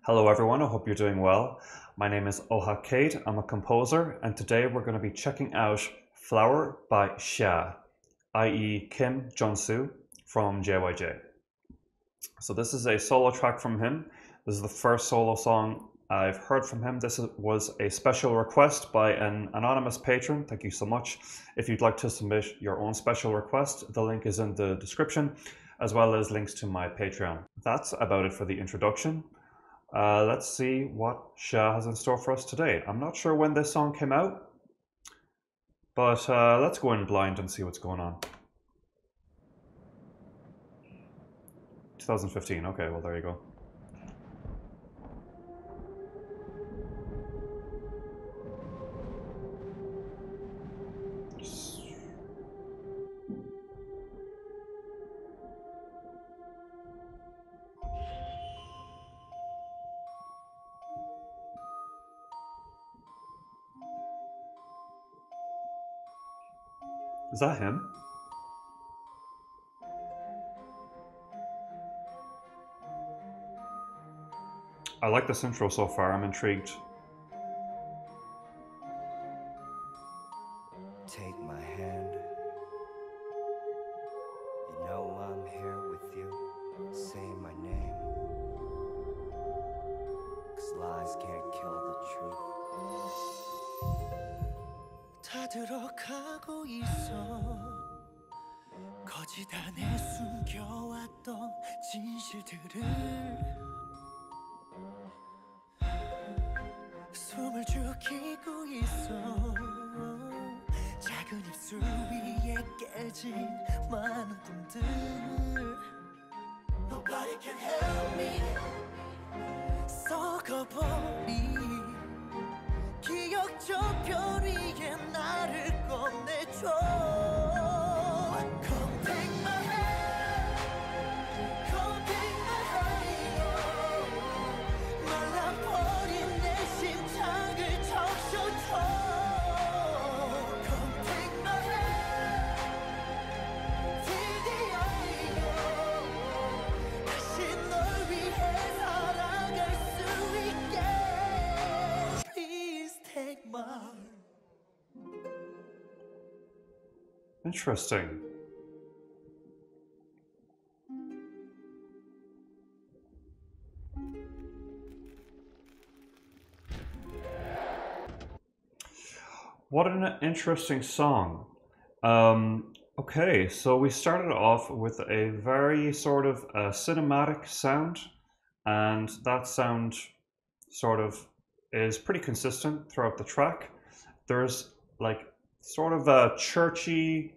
Hello everyone, I hope you're doing well. My name is Oha Kate, I'm a composer, and today we're going to be checking out Flower by Xia, i.e. Kim Junsu from JYJ. So this is a solo track from him. This is the first solo song I've heard from him. Was a special request by an anonymous patron. Thank you so much. If you'd like to submit your own special request, the link is in the description, as well as links to my Patreon. That's about it for the introduction. Let's see what Xia has in store for us today. I'm not sure when this song came out, but let's go in blind and see what's going on. 2015, okay, well there you go. Is that him? I like this intro so far, I'm intrigued. Take my hand. You know I'm here with you. Say my name. 'Cause lies can't kill the truth. 다 들어가고 있어. 거짓 안에 숨겨왔던 진실들을 숨을 죽이고 있어. 작은 입술 위에 깨진 많은 꿈들. Nobody can help me. 썩어버린 기억 저편 위에 나를 꺼내줘. Come take my hand. Come take my hand. 말라버린 내 심장을 적셔줘. Come take my hand. Till the end. 다시 널 위해 살아갈 수 있게. Please take my. Interesting. What an interesting song. Okay, so we started off with a very sort of cinematic sound, and that sound sort of is pretty consistent throughout the track. There's like sort of a churchy,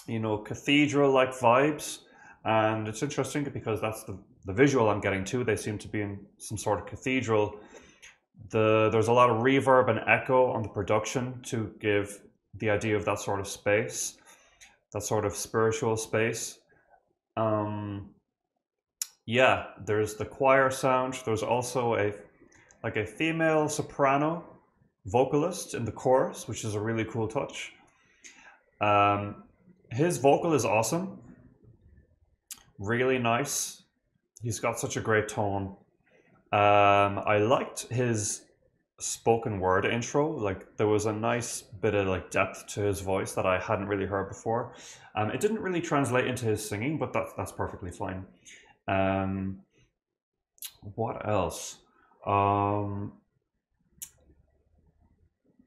cathedral-like vibes, and it's interesting because that's the visual I'm getting to. They seem to be in some sort of cathedral. There's a lot of reverb and echo on the production to give the idea of that sort of space, that sort of spiritual space. Yeah, there's the choir sound. There's also a female soprano vocalist in the chorus, which is a really cool touch. His vocal is awesome, really nice. He's got such a great tone. I liked his spoken word intro. Like there was a nice bit of like depth to his voice that I hadn't really heard before. It didn't really translate into his singing, but that's perfectly fine. What else?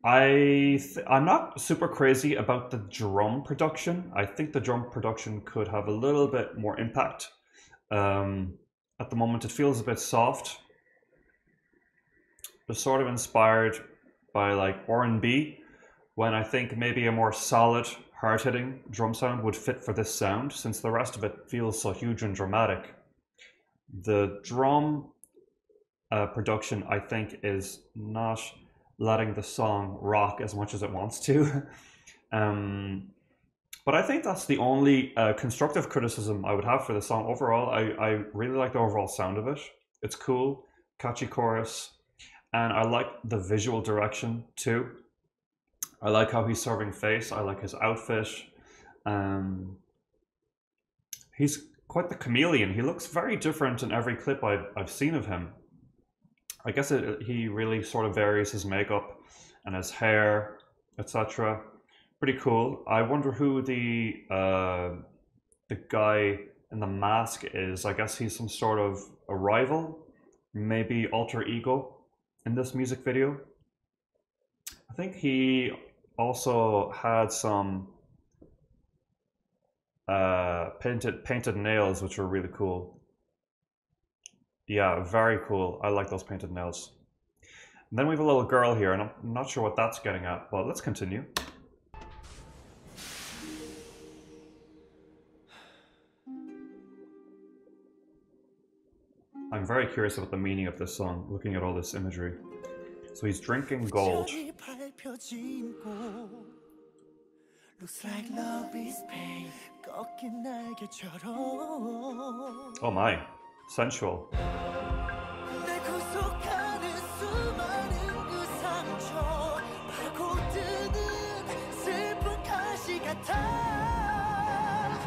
I'm not super crazy about the drum production. I think the drum production could have a little bit more impact. At the moment, it feels a bit soft. It's sort of inspired by like R&B, when I think maybe a more solid, hard-hitting drum sound would fit for this sound, since the rest of it feels so huge and dramatic. The drum production, I think, is not letting the song rock as much as it wants to. But I think that's the only constructive criticism I would have for the song. Overall, I really like the overall sound of it. It's cool, catchy chorus, and I like the visual direction too. I like how he's serving face. I like his outfit. He's quite the chameleon. He looks very different in every clip I've seen of him. I guess he really sort of varies his makeup and his hair, etc. Pretty cool. I wonder who the guy in the mask is. I guess he's some sort of a rival, maybe alter ego in this music video. I think he also had some painted nails, which were really cool. Yeah, very cool. I like those painted nails. And then we have a little girl here, and I'm not sure what that's getting at, but let's continue. I'm very curious about the meaning of this song, looking at all this imagery. So he's drinking gold. 별이 밟혀진 곳. Looks like love is pain. 꺾인 날개처럼. Oh my, sensual. 날 구속하는 수많은 그 상처. 파고드는 슬픈 가시 같아.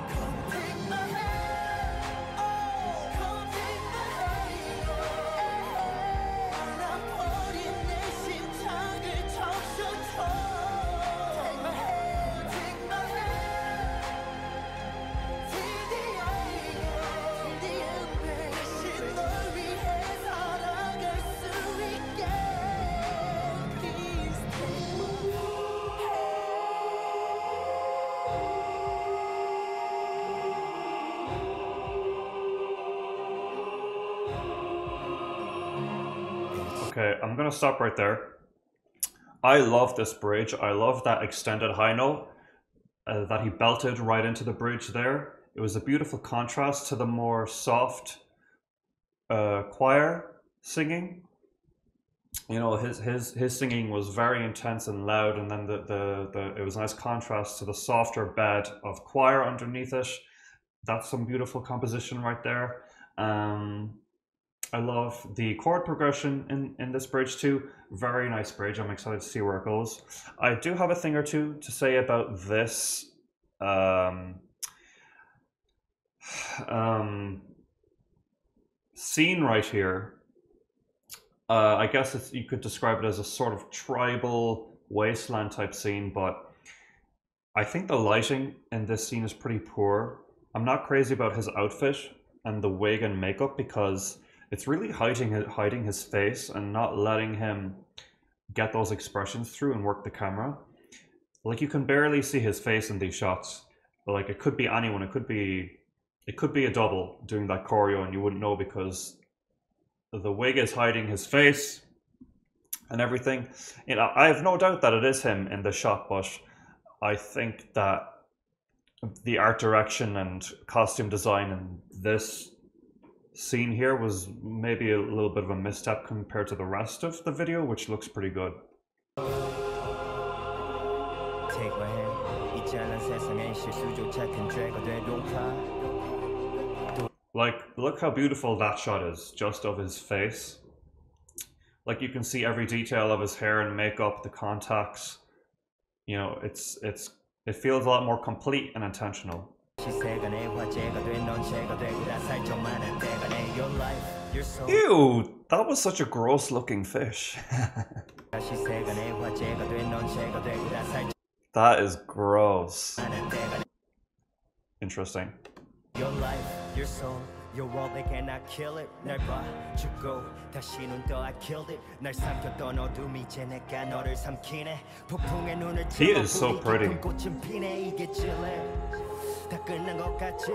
Come take my hand. Oh, come take my hand. 말라버린 내 심장을 적셔줘. Take my hand, take my hand. Till the end, till the end, baby. 다시 널 위해 살아갈 수 있게. Please take my hand. Okay, I'm gonna stop right there. I love this bridge. I love that extended high note that he belted right into the bridge there. It was a beautiful contrast to the more soft choir singing. You know, his singing was very intense and loud, and then it was a nice contrast to the softer bed of choir underneath it. That's some beautiful composition right there. I love the chord progression in this bridge too. Very nice bridge. I'm excited to see where it goes. I do have a thing or two to say about this scene right here. I guess you could describe it as a sort of tribal wasteland type scene, but I think the lighting in this scene is pretty poor. I'm not crazy about his outfit and the wig and makeup because it's really hiding his face and not letting him get those expressions through and work the camera. Like, you can barely see his face in these shots. Like, it could be anyone. It could be a double doing that choreo, and you wouldn't know because the wig is hiding his face and everything. You know, I have no doubt that it is him in the shot, but I think that the art direction and costume design in this scene here was maybe a little bit of a misstep compared to the rest of the video, which looks pretty good. Take my hand. 이 잘난 세상엔 실수조차 큰 죄가 되도록. Like, look how beautiful that shot is, just of his face. Like, you can see every detail of his hair and makeup, the contacts. You know, it feels a lot more complete and intentional. 시세가 내 화제가 된 넌 죄가 되고 나 살짝만한 때가 내 your life, your soul. Ew, that was such a gross looking fish. 시세가 내 화제가 된 넌 죄가 되고 나 살짝만한 That is gross. 때가 Interesting. your life, your soul, your world they cannot kill it. 날 봐주고 다시 눈 떠 I killed it. 날 삼켰던 어둠이 이제 내가 너를 삼키네. 폭풍의 눈을 He is so pretty. 꽃은 피네 이게 질레. 다 끝난 것 같지.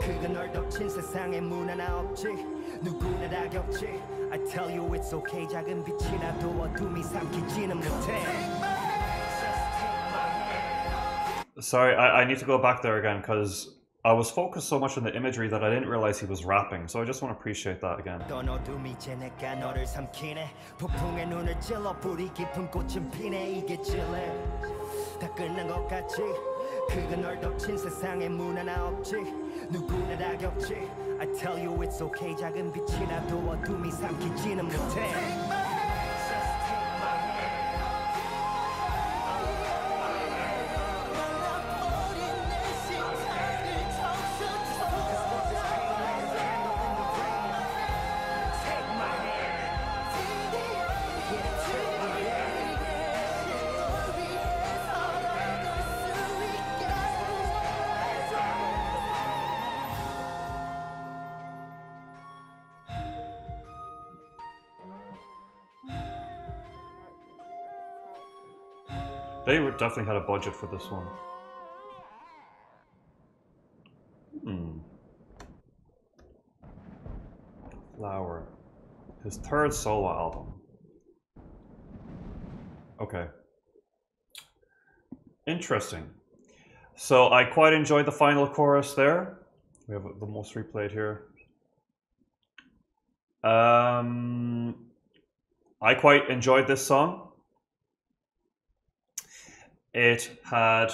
그가 널 덮친 세상에 문 하나 없지. 누구나 다 겪지. I tell you it's okay. 작은 빛이 나도 어둠이 삼키지는 못해. Sorry, I need to go back there again because I was focused so much on the imagery that I didn't realize he was rapping, so I just want to appreciate that again. 떤 어둠이 이제 내가 너를 삼키네. 폭풍의 눈을 찔러 불이 깊은 꽃은 피네 이게 질레. 다 끝난 것 같지. 그가 널 덮친 세상에 문 하나 없지. 누구나 다 겪지. I tell you it's okay. 작은 빛이 나도 어둠이 삼키지는 못해. Till They definitely had a budget for this one. Flower. His third solo album. Okay. Interesting. So I quite enjoyed the final chorus there. We have the most replayed here. I quite enjoyed this song. It had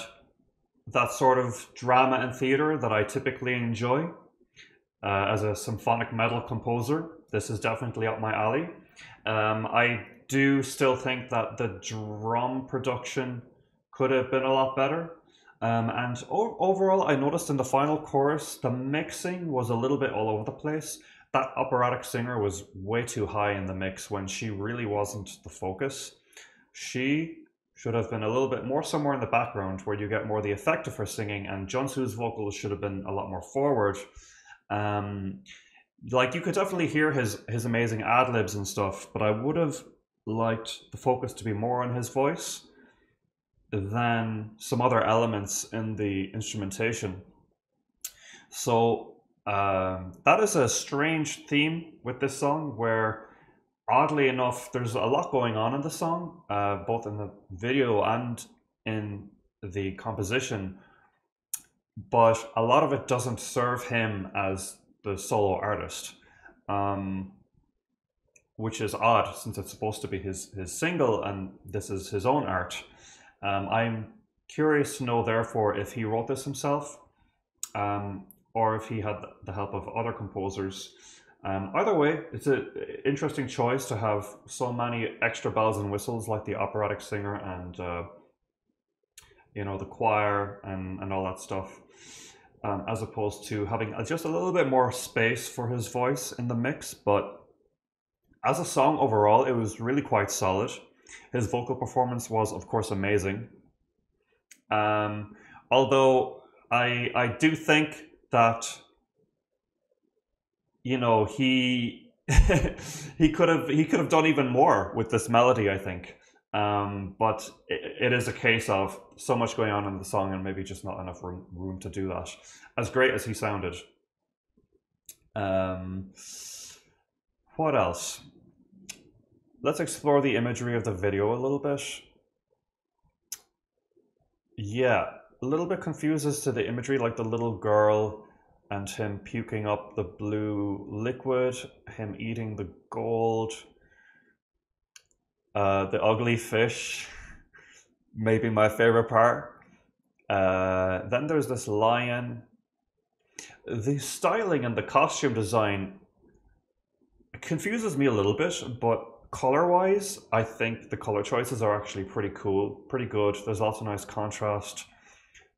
that sort of drama and theater that I typically enjoy. As a symphonic metal composer, this is definitely up my alley. I do still think that the drum production could have been a lot better. And overall, I noticed in the final chorus, the mixing was a little bit all over the place. That operatic singer was way too high in the mix when she really wasn't the focus. She should have been a little bit more somewhere in the background where you get more the effect of her singing, and Junsu's vocals should have been a lot more forward. Like you could definitely hear his amazing ad libs and stuff, but I would have liked the focus to be more on his voice than some other elements in the instrumentation. So that is a strange theme with this song where, oddly enough, there's a lot going on in the song, both in the video and in the composition, but a lot of it doesn't serve him as the solo artist, which is odd since it's supposed to be his single and this is his own art. I'm curious to know, therefore, if he wrote this himself or if he had the help of other composers. Either way, it's an interesting choice to have so many extra bells and whistles like the operatic singer and the choir and all that stuff, as opposed to having just a little bit more space for his voice in the mix. But as a song overall, it was really quite solid. His vocal performance was, of course, amazing. Although I do think that he he could have done even more with this melody, I think. But it is a case of so much going on in the song and maybe just not enough room to do that. As great as he sounded. What else? Let's explore the imagery of the video a little bit. Yeah, a little bit confused as to the imagery, like the little girl and him puking up the blue liquid, him eating the gold, the ugly fish, maybe my favorite part. Then there's this lion. The styling and the costume design confuses me a little bit, but color-wise, I think the color choices are actually pretty cool, pretty good. There's also nice contrast.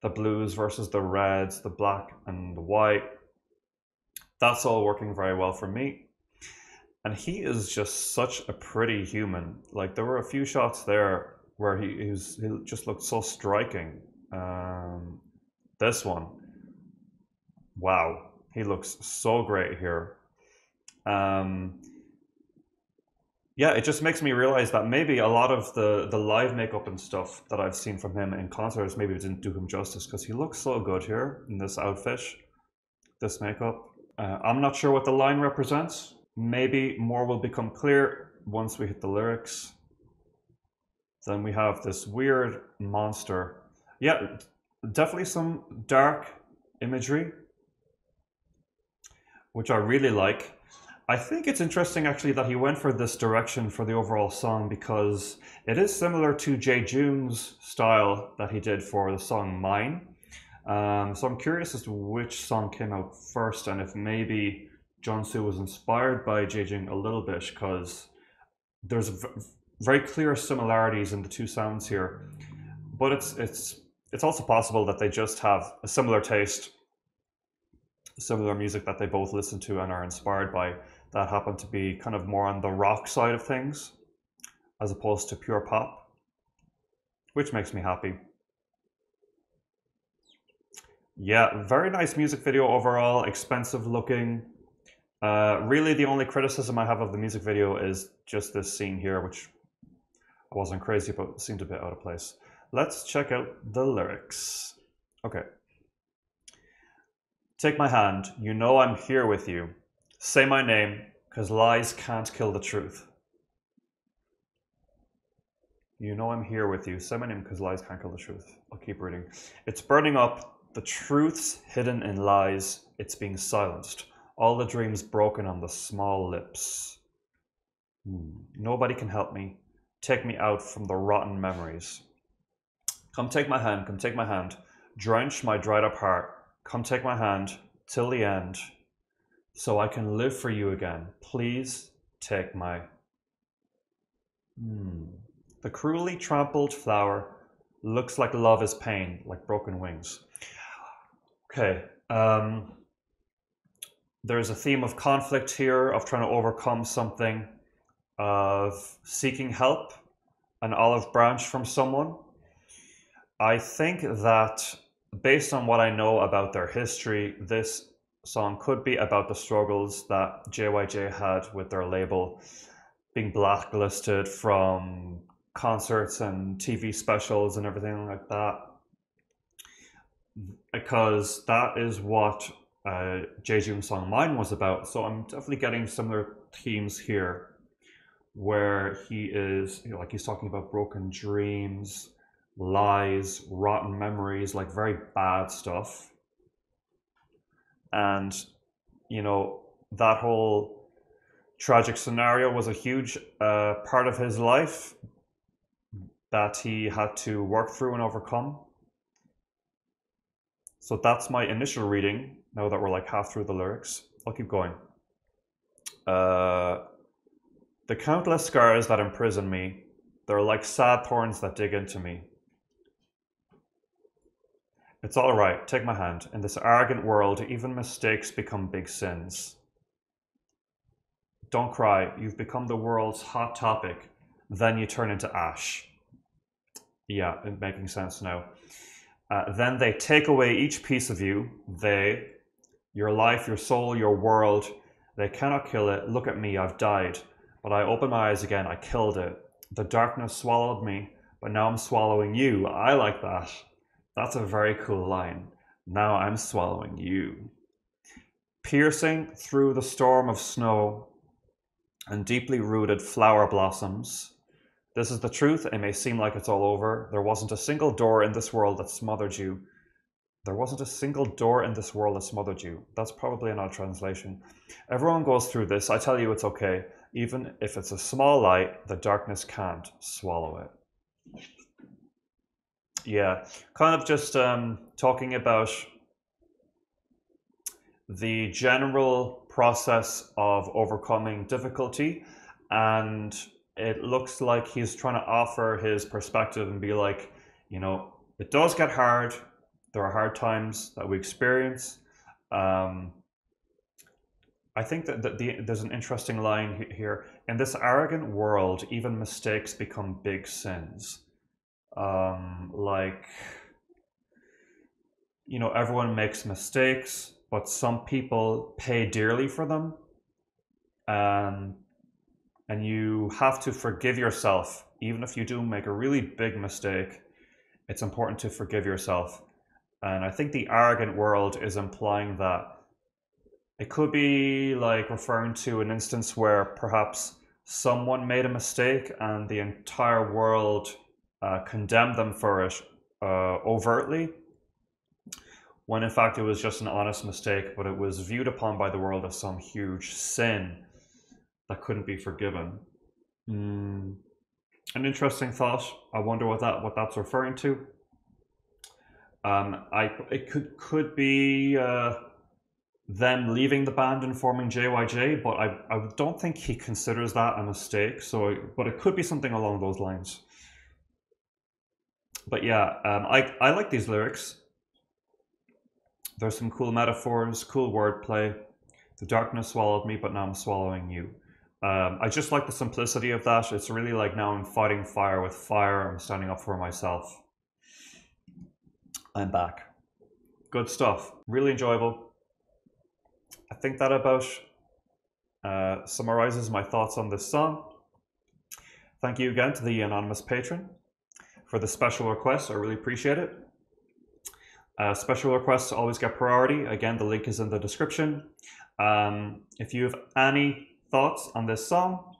The blues versus the reds, the black and the white. That's all working very well for me. And he is just such a pretty human. Like, there were a few shots there where he just looked so striking. This one, wow, he looks so great here. Yeah, it just makes me realize that maybe a lot of the live makeup and stuff that I've seen from him in concerts maybe didn't do him justice, because he looks so good here in this outfit, this makeup. I'm not sure what the line represents. Maybe more will become clear once we hit the lyrics. Then we have this weird monster. Yeah, definitely some dark imagery, which I really like. I think it's interesting actually that he went for this direction for the overall song, because it is similar to Jae-joong's style that he did for the song Mine. So I'm curious as to which song came out first, and if maybe Junsu was inspired by Jae-joong a little bit, because there's very clear similarities in the two sounds here. But it's also possible that they just have a similar taste, similar music that they both listen to and are inspired by, that happen to be kind of more on the rock side of things as opposed to pure pop, which makes me happy. Yeah, very nice music video overall, expensive looking. Really the only criticism I have of the music video is just this scene here, which I wasn't crazy about, seemed a bit out of place. let's check out the lyrics. Okay. Take my hand, you know I'm here with you. Say my name, cause lies can't kill the truth. You know I'm here with you. Say my name, cause lies can't kill the truth. I'll keep reading. It's burning up, the truth's hidden in lies. It's being silenced. All the dreams broken on the small lips. Nobody can help me. Take me out from the rotten memories. Come take my hand, come take my hand. Drench my dried up heart. Come take my hand till the end, so I can live for you again. Please take my... The cruelly trampled flower looks like love is pain, like broken wings. Okay, there's a theme of conflict here, of trying to overcome something, of seeking help, an olive branch from someone. I think that based on what I know about their history, this song could be about the struggles that JYJ had with their label, being blacklisted from concerts and TV specials and everything like that. Because that is what jae-joong's song Mine was about. So I'm definitely getting similar themes here, where he is, like he's talking about broken dreams, lies, rotten memories, like very bad stuff. And, that whole tragic scenario was a huge part of his life that he had to work through and overcome. So that's my initial reading, now that we're like half through the lyrics. I'll keep going. The countless scars that imprison me, they're like sad thorns that dig into me. It's all right, take my hand. In this arrogant world, even mistakes become big sins. Don't cry, you've become the world's hot topic, then you turn into ash. Yeah, it's making sense now. Then they take away each piece of you, your life, your soul, your world. They cannot kill it. Look at me, I've died. But I opened my eyes again, I killed it. The darkness swallowed me, but now I'm swallowing you. I like that. That's a very cool line. Now I'm swallowing you. Piercing through the storm of snow and deeply rooted flower blossoms. This is the truth. It may seem like it's all over. There wasn't a single door in this world that smothered you. There wasn't a single door in this world that smothered you. That's probably an odd translation. Everyone goes through this. I tell you it's okay. Even if it's a small light, the darkness can't swallow it. Yeah, kind of just talking about the general process of overcoming difficulty, and it looks like he's trying to offer his perspective and be like, it does get hard. There are hard times that we experience. I think that there's an interesting line here. In this arrogant world, even mistakes become big sins. Everyone makes mistakes, but some people pay dearly for them. And you have to forgive yourself. Even if you do make a really big mistake, it's important to forgive yourself. And I think the arrogant world is implying that it could be like referring to an instance where perhaps someone made a mistake and the entire world condemned them for it overtly, when in fact it was just an honest mistake, but it was viewed upon by the world as some huge sin that couldn't be forgiven. An interesting thought. I wonder what that's referring to. It could be them leaving the band and forming JYJ, but I don't think he considers that a mistake. But it could be something along those lines. But yeah, I like these lyrics. There's some cool metaphors, cool wordplay. The darkness swallowed me, but now I'm swallowing you. I just like the simplicity of that. It's really like now I'm fighting fire with fire. I'm standing up for myself. I'm back. Good stuff. Really enjoyable. I think that about summarizes my thoughts on this song. Thank you again to the anonymous patron for the special requests. I really appreciate it. Special requests always get priority. Again, the link is in the description. If you have any thoughts on this song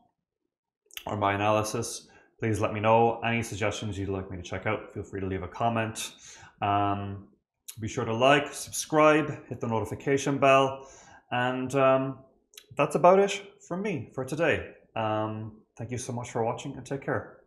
or my analysis, please let me know. Any suggestions you'd like me to check out, feel free to leave a comment. Be sure to like, subscribe, hit the notification bell, and that's about it from me for today. Thank you so much for watching, and take care.